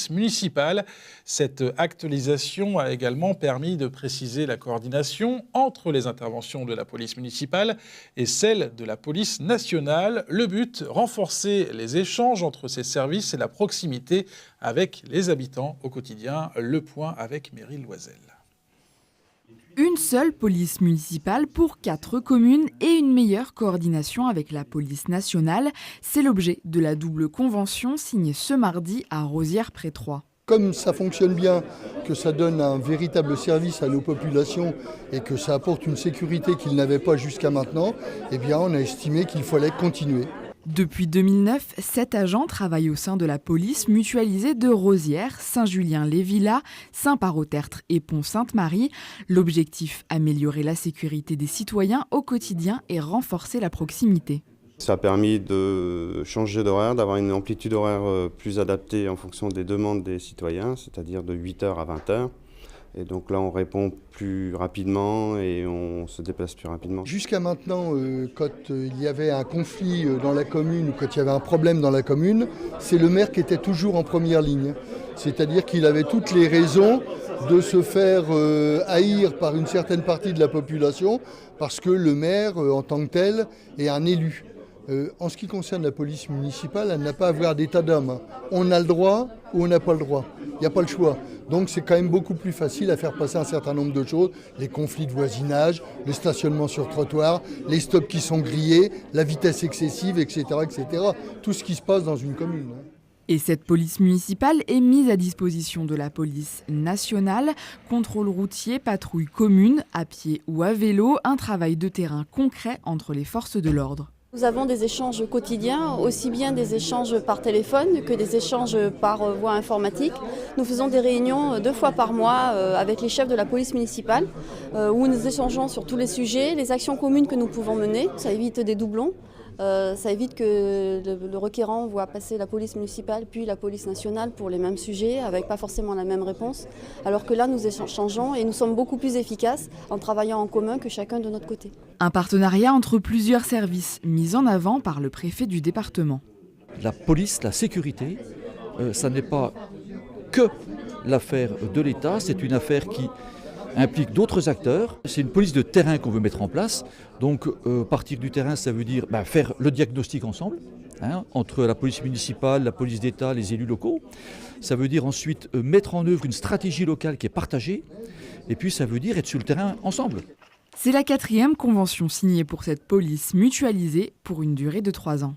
police municipale. Cette actualisation a également permis de préciser la coordination entre les interventions de la police municipale et celles de la police nationale. Le but, renforcer les échanges entre ces services et la proximité avec les habitants au quotidien. Le point avec Meryl Loisel. Une seule police municipale pour 4 communes et une meilleure coordination avec la police nationale. C'est l'objet de la double convention signée ce mardi à Rosières-près-Troyes. Comme ça fonctionne bien, que ça donne un véritable service à nos populations et que ça apporte une sécurité qu'ils n'avaient pas jusqu'à maintenant, eh bien on a estimé qu'il fallait continuer. Depuis 2009, 7 agents travaillent au sein de la police mutualisée de Rosières, Saint-Julien-les-Villas, Saint-Parot-Tertre et Pont-Sainte-Marie. L'objectif, améliorer la sécurité des citoyens au quotidien et renforcer la proximité. Ça a permis de changer d'horaire, d'avoir une amplitude horaire plus adaptée en fonction des demandes des citoyens, c'est-à-dire de 8h à 20h. Et donc là, on répond plus rapidement et on se déplace plus rapidement. Jusqu'à maintenant, quand il y avait un conflit dans la commune ou quand il y avait un problème dans la commune, c'est le maire qui était toujours en première ligne. C'est-à-dire qu'il avait toutes les raisons de se faire haïr par une certaine partie de la population parce que le maire, en tant que tel, est un élu. En ce qui concerne la police municipale, elle n'a pas à avoir d'état d'âme. On a le droit ou on n'a pas le droit. Il n'y a pas le choix. Donc c'est quand même beaucoup plus facile à faire passer un certain nombre de choses. Les conflits de voisinage, le stationnement sur trottoir, les stops qui sont grillés, la vitesse excessive, etc., etc. Tout ce qui se passe dans une commune. Et cette police municipale est mise à disposition de la police nationale. Contrôle routier, patrouille commune, à pied ou à vélo, un travail de terrain concret entre les forces de l'ordre. Nous avons des échanges quotidiens, aussi bien des échanges par téléphone que des échanges par voie informatique. Nous faisons des réunions 2 fois par mois avec les chefs de la police municipale où nous échangeons sur tous les sujets, les actions communes que nous pouvons mener. Ça évite des doublons. Ça évite que le requérant voit passer la police municipale puis la police nationale pour les mêmes sujets avec pas forcément la même réponse. Alors que là, nous échangeons et nous sommes beaucoup plus efficaces en travaillant en commun que chacun de notre côté. Un partenariat entre plusieurs services mis en avant par le préfet du département. La police, la sécurité, ça n'est pas que l'affaire de l'État, c'est une affaire qui implique d'autres acteurs. C'est une police de terrain qu'on veut mettre en place. Donc partir du terrain, ça veut dire faire le diagnostic ensemble, entre la police municipale, la police d'État, les élus locaux. Ça veut dire ensuite mettre en œuvre une stratégie locale qui est partagée. Et puis ça veut dire être sur le terrain ensemble. C'est la 4e convention signée pour cette police mutualisée pour une durée de 3 ans.